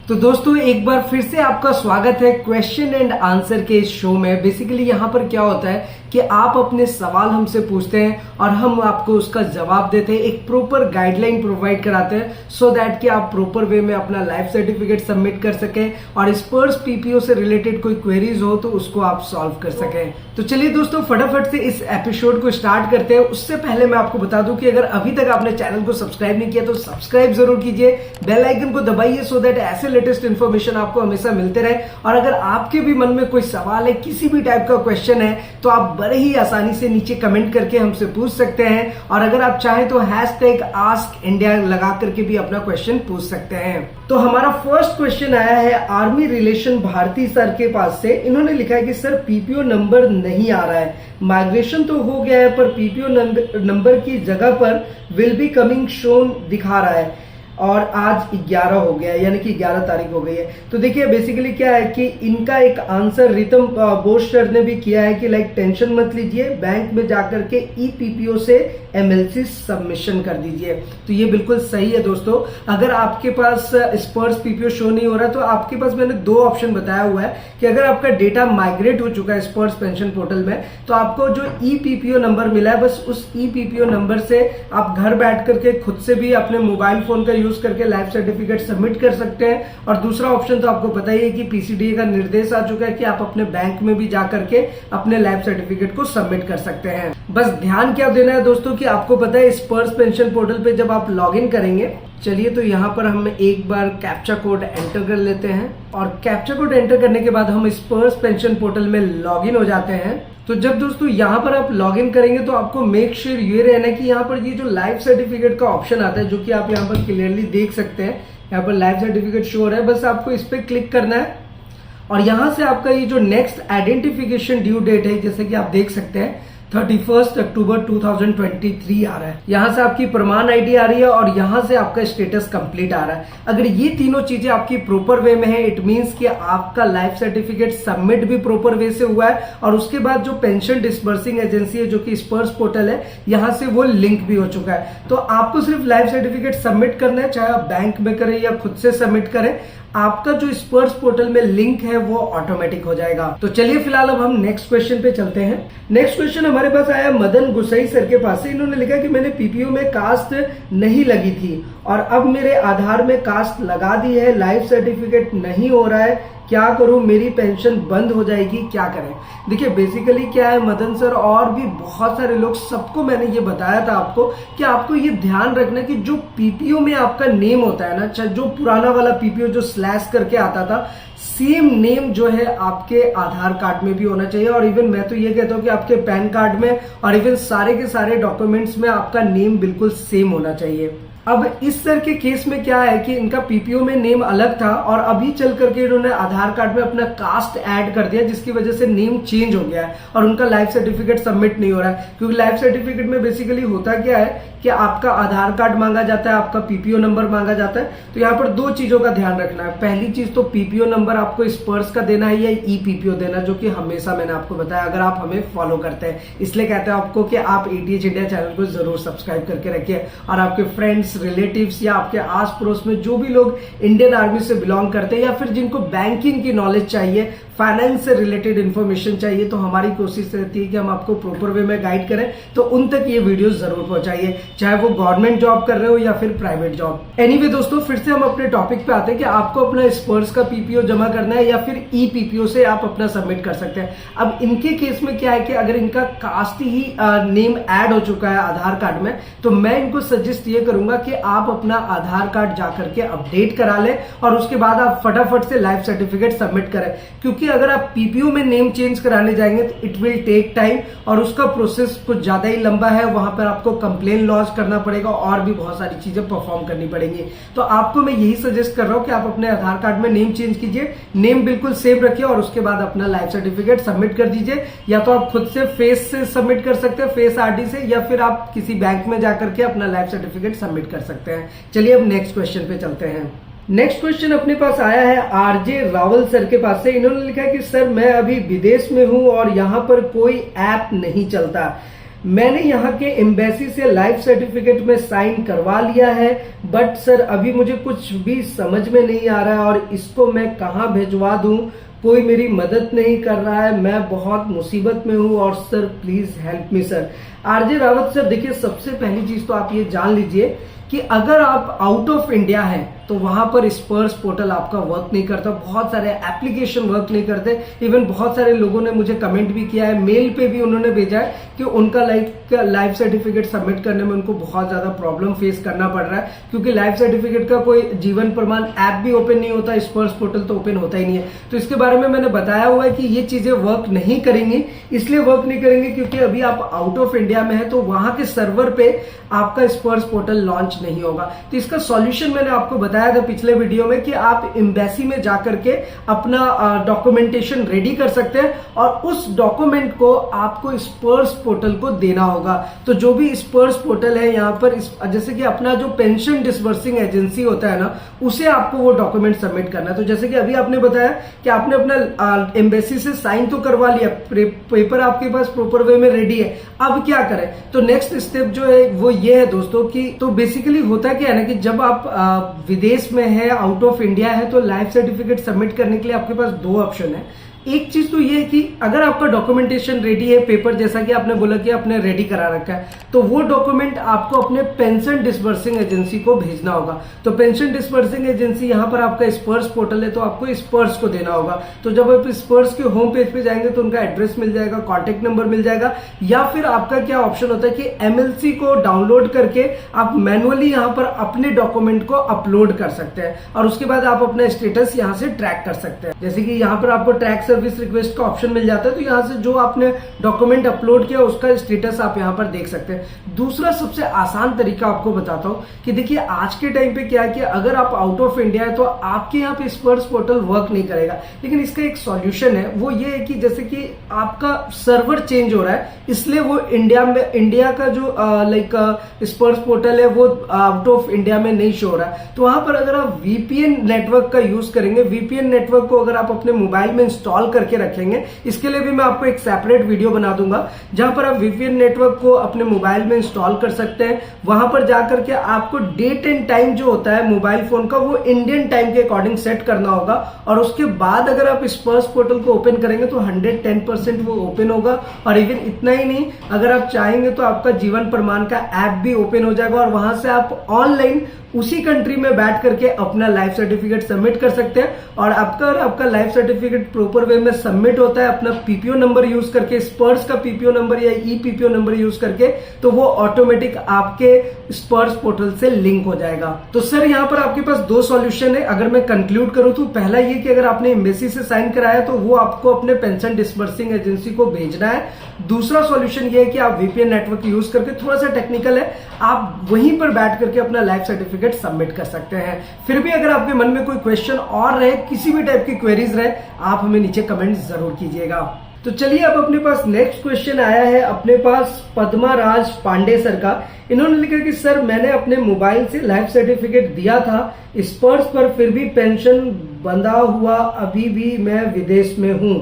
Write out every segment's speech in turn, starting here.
तो दोस्तों एक बार फिर से आपका स्वागत है क्वेश्चन एंड आंसर के इस शो में। बेसिकली यहाँ पर क्या होता है कि आप अपने सवाल हमसे पूछते हैं और हम आपको उसका जवाब देते हैं, एक प्रॉपर गाइडलाइन प्रोवाइड कराते हैं सो दैट कि आप प्रॉपर वे में अपना लाइफ सर्टिफिकेट सबमिट कर सकें और स्पर्स पीपीओ से रिलेटेड कोई क्वेरीज हो तो उसको आप सॉल्व कर सकें। तो चलिए दोस्तों फटाफट से इस एपिसोड को स्टार्ट करते हैं। उससे पहले मैं आपको बता दूं कि अगर अभी तक आपने चैनल को सब्सक्राइब नहीं किया तो सब्सक्राइब जरूर कीजिए, बेल आइकन को दबाइए सो दैट ऐसे लेटेस्ट इन्फॉर्मेशन आपको हमेशा मिलते रहे। और अगर आपके भी मन में कोई सवाल है, किसी भी टाइप का क्वेश्चन है, तो आप बड़े ही आसानी से नीचे कमेंट करके हमसे पूछ सकते हैं। और अगर आप चाहें तो #AskIndia लगा करके भी अपना क्वेश्चन पूछ सकते हैं। तो हमारा फर्स्ट क्वेश्चन आया है आर्मी रिलेशन भारती सर के पास से। इन्होंने लिखा है कि सर पीपीओ नंबर नहीं आ रहा है, माइग्रेशन तो हो गया है पर पीपीओ नंबर की जगह पर विल बी कमिंग शोन दिखा रहा है और आज 11 हो गया है, यानी कि 11 तारीख हो गई है। तो देखिए बेसिकली क्या है कि इनका एक आंसर रितम बोस सर ने भी किया है कि लाइक टेंशन मत लीजिए, बैंक में जाकर के ईपीपीओ से एमएलसी सबमिशन कर दीजिए। तो ये बिल्कुल सही है दोस्तों। अगर आपके पास स्पर्स पीपीओ शो नहीं हो रहा तो आपके पास मैंने 2 ऑप्शन बताया हुआ है कि अगर आपका डेटा माइग्रेट हो चुका है स्पर्स पेंशन पोर्टल में तो आपको जो ईपीपीओ नंबर मिला है बस उस ईपीपीओ नंबर से आप घर बैठ करके खुद से भी अपने मोबाइल फोन का यूज करके लाइफ सर्टिफिकेट सबमिट कर सकते हैं। और दूसरा ऑप्शन तो आपको पता ही है कि पीसीडीए का निर्देश आ चुका है कि आप अपने बैंक में भी जाकर के अपने लाइफ सर्टिफिकेट को सबमिट कर सकते हैं। बस ध्यान क्या देना है दोस्तों कि आपको पता है स्पर्स पेंशन पोर्टल पे जब आप लॉगिन करेंगे, चलिए तो यहाँ पर हम एक बार कैप्चा कोड एंटर कर लेते हैं और कैप्चा कोड एंटर करने के बाद हम स्पर्स पेंशन पोर्टल में लॉगिन हो जाते हैं। तो जब दोस्तों यहाँ पर आप लॉगिन करेंगे तो आपको मेक श्योर ये रहना कि यहाँ पर ये जो लाइफ सर्टिफिकेट का ऑप्शन आता है, जो कि आप यहाँ पर क्लियरली देख सकते हैं, यहाँ पर लाइफ सर्टिफिकेट शो हो रहा है, बस आपको इस पर क्लिक करना है और यहाँ से आपका ये जो नेक्स्ट आइडेंटिफिकेशन ड्यू डेट है, जैसे कि आप देख सकते हैं 31 अक्टूबर 2023 आ रहा है। यहाँ से आपकी प्रमाण आईडी आ रही है और यहाँ से आपका स्टेटस कंप्लीट आ रहा है। अगर ये तीनों चीजें आपकी प्रॉपर वे में है, इट मींस कि आपका लाइफ सर्टिफिकेट सबमिट भी प्रॉपर वे से हुआ है और उसके बाद जो पेंशन डिस्बर्सिंग एजेंसी है जो कि स्पर्स पोर्टल है, यहाँ से वो लिंक भी हो चुका है। तो आपको सिर्फ लाइफ सर्टिफिकेट सबमिट करना है, चाहे आप बैंक में करें या खुद से सबमिट करें, आपका जो स्पर्स पोर्टल में लिंक है वो ऑटोमेटिक हो जाएगा। तो चलिए फिलहाल अब हम नेक्स्ट क्वेश्चन पे चलते हैं। नेक्स्ट क्वेश्चन हमारे पास आया मदन गुसाई सर के पास से। इन्होंने लिखा कि मैंने पीपीओ में कास्ट नहीं लगी थी और अब मेरे आधार में कास्ट लगा दी है, लाइफ सर्टिफिकेट नहीं हो रहा है, क्या करूं, मेरी पेंशन बंद हो जाएगी, क्या करें। देखिए बेसिकली क्या है मदन सर और भी बहुत सारे लोग, सबको मैंने ये बताया था आपको कि आपको ये ध्यान रखना कि जो पीपीओ में आपका नेम होता है ना, जो पुराना वाला पीपीओ जो स्लैश करके आता था, सेम नेम जो है आपके आधार कार्ड में भी होना चाहिए। और इवन मैं तो ये कहता हूं कि आपके पैन कार्ड में और इवन सारे के सारे डॉक्यूमेंट्स में आपका नेम बिल्कुल सेम होना चाहिए। अब इस सर के केस में क्या है कि इनका पीपीओ में नेम अलग था और अभी चल करके इन्होंने आधार कार्ड में अपना कास्ट ऐड कर दिया, जिसकी वजह से नेम चेंज हो गया है और उनका लाइफ सर्टिफिकेट सबमिट नहीं हो रहा है। क्योंकि लाइफ सर्टिफिकेट में बेसिकली होता क्या है कि आपका आधार कार्ड मांगा जाता है, आपका पीपीओ नंबर मांगा जाता है। तो यहाँ पर 2 चीजों का ध्यान रखना है। पहली चीज तो पीपीओ नंबर आपको स्पर्स का देना है या ईपीपीओ देना, जो कि हमेशा मैंने आपको बताया अगर आप हमें फॉलो करते हैं। इसलिए कहते हैं आपको कि आप एटीएच इंडिया चैनल को जरूर सब्सक्राइब करके रखिए और आपके फ्रेंड्स, रिलेटिव्स या आपके आस पड़ोस में जो भी लोग इंडियन आर्मी से बिलोंग करते हैं या फिर जिनको बैंकिंग की नॉलेज चाहिए, फाइनेंस से रिलेटेड इन्फॉर्मेशन चाहिए, तो हमारी कोशिश रहती है कि हम आपको प्रॉपर वे में गाइड करें, तो उन तक ये वीडियो जरूर पहुंचाइए, चाहे वो गवर्नमेंट जॉब कर रहे हो या फिर प्राइवेट जॉब। एनीवे दोस्तों फिर से हम अपने टॉपिक पे आते हैं कि आपको अपना स्पर्स का पीपीओ जमा करना है या फिर ई पीपीओ से आप अपना सबमिट कर सकते हैं। अब इनके केस में क्या है कि अगर इनका कास्ट ही नेम ऐड हो चुका है आधार कार्ड में, तो मैं इनको सजेस्ट ये करूंगा कि आप अपना आधार कार्ड जाकर के अपडेट करा लें और उसके बाद आप फटाफट से लाइफ सर्टिफिकेट सबमिट करें। क्योंकि अगर आप पीपीओ में नेम चेंज कराने जाएंगे तो इट विल टेक टाइम और उसका प्रोसेस कुछ ज्यादा ही लंबा है। वहां पर आपको कंप्लेन लॉन्च करना पड़ेगा और भी बहुत सारी चीजें परफॉर्म करनी पड़ेंगी। तो आपको मैं यही सजेस्ट कर रहा हूं कि आप अपने आधार कार्ड में नेम चेंज कीजिए, नेम बिल्कुल सेम रखिए और उसके बाद अपना लाइफ सर्टिफिकेट सबमिट कर दीजिए। या तो आप खुद से फेस से सबमिट कर सकते हैं, फेस आरडी से, या फिर आप किसी बैंक में जाकर के अपना लाइफ सर्टिफिकेट सबमिट कर सकते हैं। चलिए अब नेक्स्ट क्वेश्चन पे चलते हैं। नेक्स्ट क्वेश्चन अपने पास आया है आरजे रावल सर के पास से। इन्होंने लिखा है कि सर मैं अभी विदेश में हूं और यहाँ पर कोई ऐप नहीं चलता, मैंने यहाँ के एम्बेसी से लाइफ सर्टिफिकेट में साइन करवा लिया है, बट सर अभी मुझे कुछ भी समझ में नहीं आ रहा है और इसको मैं कहाँ भिजवा दूं, कोई मेरी मदद नहीं कर रहा है, मैं बहुत मुसीबत में हूं और sir please help me sir. RJ Rawat sir, देखिए सबसे पहली चीज तो आप ये जान लीजिए कि अगर आप आउट ऑफ इंडिया हैं तो वहां पर स्पर्श पोर्टल आपका वर्क नहीं करता, बहुत सारे एप्लीकेशन वर्क नहीं करते। इवन बहुत सारे लोगों ने मुझे कमेंट भी किया है, मेल पे भी उन्होंने भेजा है कि उनका लाइफ सर्टिफिकेट सबमिट करने में उनको बहुत ज्यादा प्रॉब्लम फेस करना पड़ रहा है, क्योंकि लाइफ सर्टिफिकेट का कोई जीवन प्रमाण ऐप भी ओपन नहीं होता, स्पर्श पोर्टल तो ओपन होता ही नहीं है। तो इसके बारे में मैंने बताया हुआ है कि ये चीजें वर्क नहीं करेंगी। इसलिए वर्क नहीं करेंगे क्योंकि अभी आप आउट ऑफ इंडिया में है, तो वहां के सर्वर पे आपका स्पर्श पोर्टल लॉन्च नहीं होगा। तो इसका सॉल्यूशन मैंने आपको बताया था पिछले वीडियो में कि आप एम्बेसी में जाकर के अपना डॉक्यूमेंटेशन रेडी कर सकते हैं और उस डॉक्यूमेंट को आपको स्पर्श पोर्टल को देना होगा। तो जो भी स्पर्श पोर्टल है यहाँ पर जैसे कि अपना जो पेंशन डिसबर्सिंग एजेंसी होता है ना, उसे आपको वो डॉक्यूमेंट सबमिट करना है। तो जैसे कि अभी आपने बताया कि आपने अपना एम्बेसी से साइन तो करवा लिया, पेपर आपके पास प्रॉपर वे में रेडी है, अब क्या करें? तो नेक्स्ट स्टेप जो है वो ये है दोस्तों कि तो बेसिकली होता क्या है ना कि जब आप विदेश में है, आउट ऑफ इंडिया है, तो लाइफ सर्टिफिकेट सबमिट करने के लिए आपके पास दो ऑप्शन है। एक चीज तो ये है कि अगर आपका डॉक्यूमेंटेशन रेडी है, पेपर जैसा कि आपने बोला कि आपने रेडी करा रखा है, तो वो डॉक्यूमेंट आपको अपने पेंशन डिसबर्सिंग एजेंसी को भेजना होगा। तो पेंशन डिसबर्सिंग एजेंसी यहाँ पर आपका स्पर्श पोर्टल है, तो आपको स्पर्श को देना होगा। तो जब आप स्पर्श के होम पेज पे जाएंगे तो उनका एड्रेस मिल जाएगा, कॉन्टेक्ट नंबर मिल जाएगा, या फिर आपका क्या ऑप्शन होता है कि एमएलसी को डाउनलोड करके आप मैनुअली यहाँ पर अपने डॉक्यूमेंट को अपलोड कर सकते हैं और उसके बाद आप अपना स्टेटस यहाँ से ट्रैक कर सकते हैं। जैसे कि यहाँ पर आपको ट्रैक सर्विस रिक्वेस्ट का ऑप्शन मिल जाता है, तो यहाँ से जो आपने डॉक्यूमेंट अपलोड किया उसका स्टेटस आप यहाँ पर देख सकते हैं। दूसरा सबसे आसान तरीका आपको बताता हूँ कि देखिए आज के टाइम पे क्या है कि अगर आप आउट ऑफ इंडिया है तो आपके यहाँ पे स्पर्श पोर्टल वर्क नहीं करेगा, लेकिन इसका एक सॉल्यूशन है। वो ये है कि जैसे कि आपका सर्वर चेंज हो रहा है, इसलिए वो इंडिया का जो स्पर्श पोर्टल है वो आउट ऑफ इंडिया में नहीं शो हो रहा है। तो वहां पर अगर आप वीपीएन नेटवर्क का यूज करेंगे, वीपीएन नेटवर्क को अगर आप अपने मोबाइल में इंस्टॉल करके रखेंगे, इसके लिए भी मैं आपको एक सेपरेट वीडियो बना दूंगा जहां पर आप वीपीएन नेटवर्क को अपने मोबाइल में इंस्टॉल कर सकते हैं। वहां पर जाकर के आपको डेट एंड टाइम जो होता है मोबाइल फोन का वो इंडियन टाइम के अकॉर्डिंग सेट करना होगा और उसके बाद अगर आप स्पर्श पोर्टल को ओपन करेंगे तो 110% वो ओपन होगा। और इवन इतना ही नहीं, अगर आप चाहेंगे तो आपका जीवन प्रमाण का ऐप भी ओपन हो जाएगा और वहां से आप ऑनलाइन उसी कंट्री में बैठ करके अपना लाइफ सर्टिफिकेट सबमिट कर सकते हैं। और आपका लाइफ सर्टिफिकेट प्रॉपर वे में सबमिट होता है अपना पीपीओ नंबर यूज करके, स्पर्श का पीपीओ नंबर या ई पीपीओ नंबर यूज करके, तो वो ऑटोमेटिक आपके स्पर्श पोर्टल से लिंक हो जाएगा। तो सर यहाँ पर आपके पास दो सॉल्यूशन है। अगर मैं कंक्लूड करूं तो पहला ये कि अगर आपने एम्बेसी से साइन कराया तो वो आपको अपने पेंशन डिसबर्सिंग एजेंसी को भेजना है। दूसरा सॉल्यूशन ये है कि आप वीपीएन नेटवर्क यूज करके, थोड़ा सा टेक्निकल है, आप वहीं पर बैठ करके अपना लाइफ सर्टिफिकेट सबमिट कर सकते हैं। फिर भी अगर आपके मन में कोई क्वेश्चन और रहे, किसी भी टाइप की क्वेरीज रहे, आप हमें नीचे कमेंट जरूर कीजिएगा। तो चलिए अब अपने पास नेक्स्ट क्वेश्चन आया है अपने पास पद्मा राज पांडे सर का। इन्होंने लिखा कि सर मैंने अपने मोबाइल से लाइफ सर्टिफिकेट दिया था स्पर्श पर, फिर भी पेंशन बंधा हुआ, अभी भी मैं विदेश में हूं।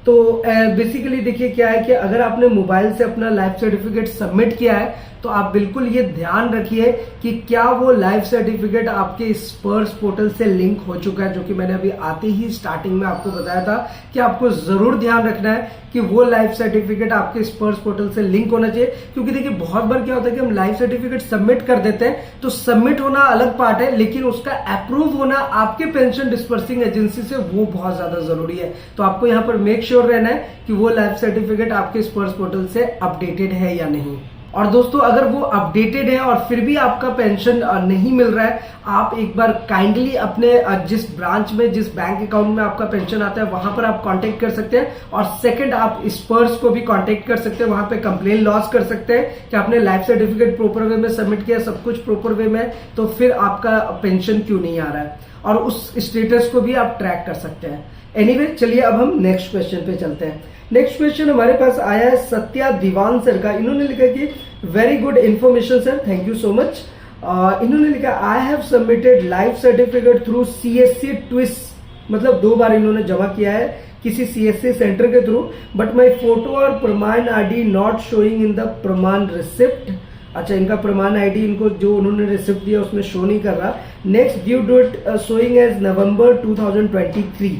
तो बेसिकली देखिए क्या है कि अगर आपने मोबाइल से अपना लाइफ सर्टिफिकेट सबमिट किया है तो आप बिल्कुल ये ध्यान रखिए कि क्या वो लाइफ सर्टिफिकेट आपके स्पर्श पोर्टल से लिंक हो चुका है, जो कि मैंने अभी आते ही स्टार्टिंग में आपको बताया था कि आपको जरूर ध्यान रखना है कि वो लाइफ सर्टिफिकेट आपके स्पर्श पोर्टल से लिंक होना चाहिए। क्योंकि देखिए बहुत बार क्या होता है कि हम लाइफ सर्टिफिकेट सबमिट कर देते हैं, तो सबमिट होना अलग पार्ट है, लेकिन उसका अप्रूव होना आपके पेंशन डिसबर्सिंग एजेंसी से वो बहुत ज्यादा जरूरी है। तो आपको यहाँ पर मेक श्योर रहना है कि वो लाइफ सर्टिफिकेट आपके स्पर्श पोर्टल से अपडेटेड है या नहीं। और दोस्तों अगर वो अपडेटेड है और फिर भी आपका पेंशन नहीं मिल रहा है, आप एक बार काइंडली अपने जिस ब्रांच में, जिस बैंक अकाउंट में आपका पेंशन आता है वहां पर आप कांटेक्ट कर सकते हैं। और सेकंड, आप स्पर्श को भी कांटेक्ट कर सकते हैं, वहां पे कंप्लेन लॉन्च कर सकते हैं कि आपने लाइफ सर्टिफिकेट प्रॉपर वे में सबमिट किया, सब कुछ प्रॉपर वे में, तो फिर आपका पेंशन क्यों नहीं आ रहा है, और उस स्टेटस को भी आप ट्रैक कर सकते हैं। एनीवे, चलिए अब हम नेक्स्ट क्वेश्चन पे चलते हैं। नेक्स्ट क्वेश्चन हमारे पास आया है सत्या दीवान सर का। इन्होंने लिखा कि very good information sir, thank you so much. इन्होंने लिखा I have submitted life certificate through CSC twist मतलब 2 बार इन्होंने जमा किया है किसी सीएससी सेंटर के थ्रू, बट माई फोटो और प्रमाण ID not showing in the प्रमाण रिसिप्ट। अच्छा, इनका प्रमाण आईडी इनको जो उन्होंने रिसिप्ट दिया उसमें शो नहीं कर रहा। Next due date showing as November 2023।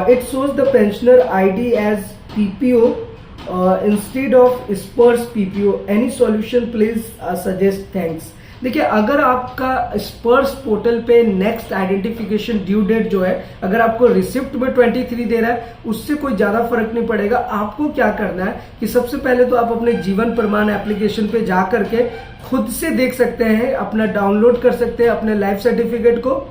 It shows the pensioner ID as PPO instead of Sparsh PPO. Any solution please suggest, thanks. देखिए, अगर आपका स्पर्श पोर्टल पे नेक्स्ट आइडेंटिफिकेशन ड्यू डेट जो है, अगर आपको रिसिप्ट में 23 दे रहा है, उससे कोई ज्यादा फर्क नहीं पड़ेगा। आपको क्या करना है कि सबसे पहले तो आप अपने जीवन प्रमाण एप्लीकेशन पे जा करके खुद से देख सकते हैं, अपना डाउनलोड कर सकते हैं अपने लाइफ सर्टिफिकेट को,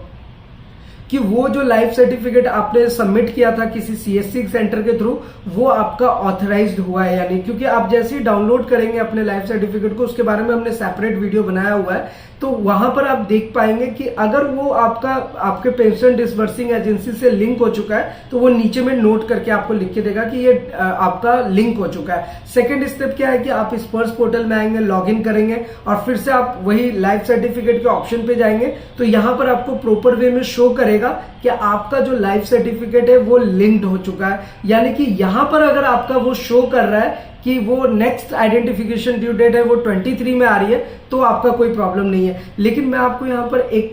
कि वो जो लाइफ सर्टिफिकेट आपने सबमिट किया था किसी सीएससी सेंटर के थ्रू, वो आपका ऑथराइज्ड हुआ है या नहीं। क्योंकि आप जैसे ही डाउनलोड करेंगे अपने लाइफ सर्टिफिकेट को, उसके बारे में हमने सेपरेट वीडियो बनाया हुआ है, तो वहां पर आप देख पाएंगे कि अगर वो आपके पेंशन डिसबर्सिंग एजेंसी से लिंक हो चुका है, तो वो नीचे में नोट करके आपको लिख के देगा कि ये आपका लिंक हो चुका है। सेकेंड स्टेप क्या है कि आप स्पर्श पोर्टल में आएंगे, लॉग इन करेंगे और फिर से आप वही लाइफ सर्टिफिकेट के ऑप्शन पे जाएंगे, तो यहां पर आपको प्रॉपर वे में शो करेगा कि आपका जो लाइफ सर्टिफिकेट है वो लिंक्ड हो चुका है। यानी कि यहां पर अगर आपका वो शो कर रहा है कि वो नेक्स्ट आइडेंटिफिकेशन ड्यू डेट है वो 23 में आ रही है, तो आपका कोई प्रॉब्लम नहीं है। लेकिन मैं आपको यहाँ पर एक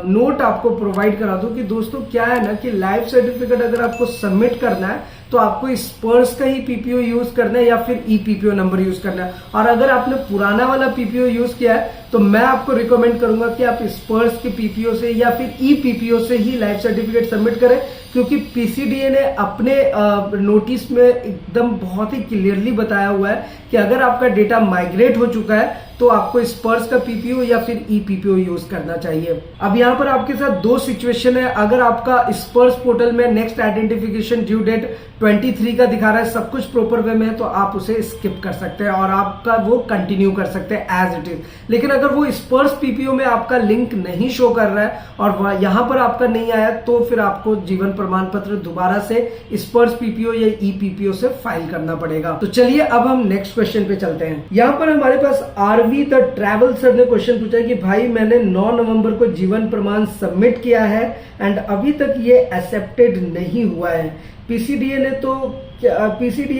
नोट आपको प्रोवाइड करा दूं कि दोस्तों क्या है ना कि लाइफ सर्टिफिकेट अगर आपको सबमिट करना है तो आपको स्पर्श का ही पीपीओ यूज करना है या फिर ई पीपीओ नंबर यूज करना है। और अगर आपने पुराना वाला पीपीओ यूज किया है तो मैं आपको रिकमेंड करूंगा कि आप स्पर्श के पीपीओ से या फिर ई पीपीओ से ही लाइफ सर्टिफिकेट सबमिट करें, क्योंकि पीसीडीए ने अपने नोटिस में एकदम बहुत ही क्लियरली बताया हुआ है कि अगर आपका डेटा माइग्रेट हो चुका है तो आपको स्पर्श का पीपीओ या फिर ई पीपीओ यूज करना चाहिए। अब यहाँ पर आपके साथ 2 सिचुएशन है। अगर आपका स्पर्श पोर्टल में नेक्स्ट आइडेंटिफिकेशन ड्यू डेट 23 का दिखा रहा है, सब कुछ प्रॉपर वे में है, तो आप उसे स्किप कर सकते हैं और आपका वो कंटिन्यू कर सकते हैं एज इट इज। लेकिन अगर वो स्पर्श पीपीओ में आपका लिंक नहीं शो कर रहा है और यहाँ पर आपका नहीं आया, तो फिर आपको जीवन प्रमाण पत्र दोबारा से स्पर्श पीपीओ या ई पीपीओ से फाइल करना पड़ेगा। तो चलिए अब हम नेक्स्ट क्वेश्चन पे चलते हैं। यहाँ पर हमारे पास आरवी द ट्रैवल सर ने क्वेश्चन पूछा कि भाई मैंने 9 नवंबर को जीवन प्रमाण सबमिट किया है एंड अभी तक ये एक्सेप्टेड नहीं हुआ है। पीसीडीए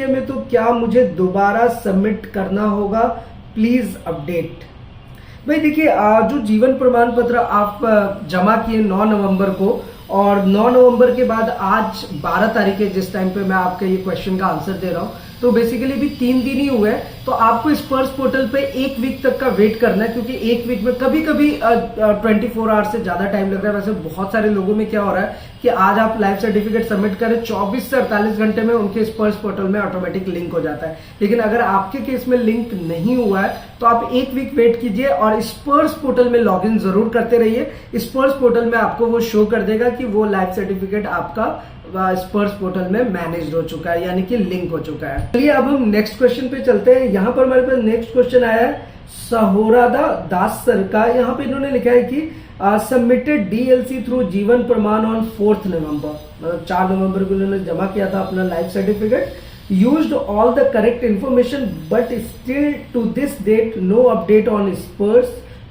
में तो क्या मुझे दोबारा सबमिट करना होगा, प्लीज अपडेट। भाई देखिए, जो जीवन प्रमाण पत्र आप जमा किए 9 नवंबर को और 9 नवंबर के बाद आज 12 तारीख है, जिस टाइम पे मैं आपके ये क्वेश्चन का आंसर दे रहा हूं, तो बेसिकली भी 3 दिन ही हुए हैं। तो आपको स्पर्श पोर्टल पे 1 वीक तक का वेट करना है, क्योंकि 1 वीक में कभी कभी 24 आवर्स से ज्यादा टाइम लग रहा है। वैसे बहुत सारे लोगों में क्या हो रहा है कि आज आप लाइफ सर्टिफिकेट सबमिट करें, 24 से 48 घंटे में उनके स्पर्श पोर्टल में ऑटोमेटिक लिंक हो जाता है। लेकिन अगर आपके केस में लिंक नहीं हुआ है तो आप 1 वीक वेट कीजिए और स्पर्श पोर्टल में लॉग इन जरूर करते रहिए। स्पर्श पोर्टल में आपको वो शो कर देगा कि वो लाइफ सर्टिफिकेट आपका स्पर्श पोर्टल में मैनेज हो चुका है, यानी कि लिंक हो चुका है। चलिए अब हम नेक्स्ट क्वेश्चन पे चलते हैं। यहाँ पर हमारे पास नेक्स्ट क्वेश्चन आया है सहोरादा दास सर का। यहाँ पे इन्होंने लिखा है कि सबमिटेड डीएलसी थ्रू जीवन प्रमाण ऑन 4 नवंबर, मतलब 4 नवंबर को इन्होंने जमा किया था अपना life certificate, used all the correct information but still to this date no update on Sparsh,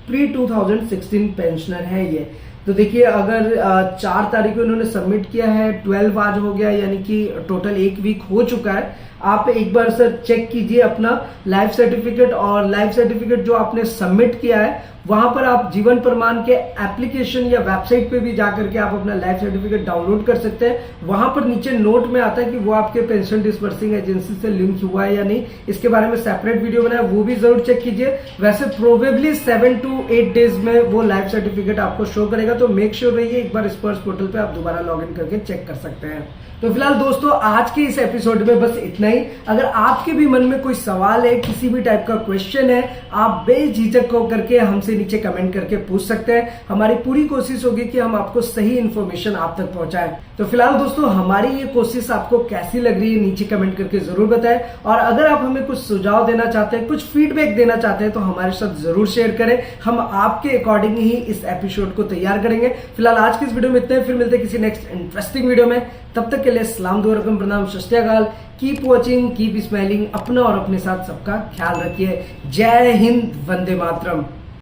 pre 2016 pensioner है ये। तो देखिए, अगर 4 तारीख को इन्होंने सबमिट किया है, 12 आज हो गया, यानी कि टोटल 1 वीक हो चुका है। आप एक बार सर चेक कीजिए अपना लाइफ सर्टिफिकेट, और लाइफ सर्टिफिकेट जो आपने सबमिट किया है वहां पर आप जीवन प्रमाण के एप्लीकेशन या वेबसाइट पे भी जाकर के आप अपना लाइफ सर्टिफिकेट डाउनलोड कर सकते हैं। वहां पर नीचे नोट में आता है कि वो आपके पेंशन डिसबर्सिंग एजेंसी से लिंक हुआ है या नहीं। इसके बारे में सेपरेट वीडियो बनाया, वो भी जरूर चेक कीजिए। वैसे प्रोबेबली 7 to 8 डेज में वो लाइफ सर्टिफिकेट आपको शो करेगा, तो मेक श्योर रहिए एक बार स्पर्श पोर्टल पे आप दोबारा लॉग इन करके चेक कर सकते हैं। तो फिलहाल दोस्तों आज के इस एपिसोड में बस इतना ही। अगर आपके भी मन में कोई सवाल है, किसी भी टाइप का क्वेश्चन है, आप बेझिझक होकर के हमसे नीचे कमेंट करके पूछ सकते हैं। हमारी पूरी कोशिश होगी कि हम आपको सही इन्फॉर्मेशन आप तक पहुंचाएं। तो फिलहाल दोस्तों हमारी ये कोशिश आपको कैसी लग रही है नीचे कमेंट करके जरूर बताएं, और अगर आप हमें कुछ सुझाव देना चाहते हैं, कुछ फीडबैक देना चाहते हैं, तो हमारे साथ जरूर शेयर करें। हम आपके अकॉर्डिंग ही इस एपिसोड को तैयार करेंगे। फिलहाल आज की इस वीडियो में इतना ही, फिर मिलते हैं किसी नेक्स्ट इंटरेस्टिंग वीडियो में। तब तक के लिए सलाम, दुआ रकम, प्रणाम, सत श्री अकाल। Keep watching, keep smiling. अपना और अपने साथ सबका ख्याल रखिए। जय हिंद, वंदे मातरम।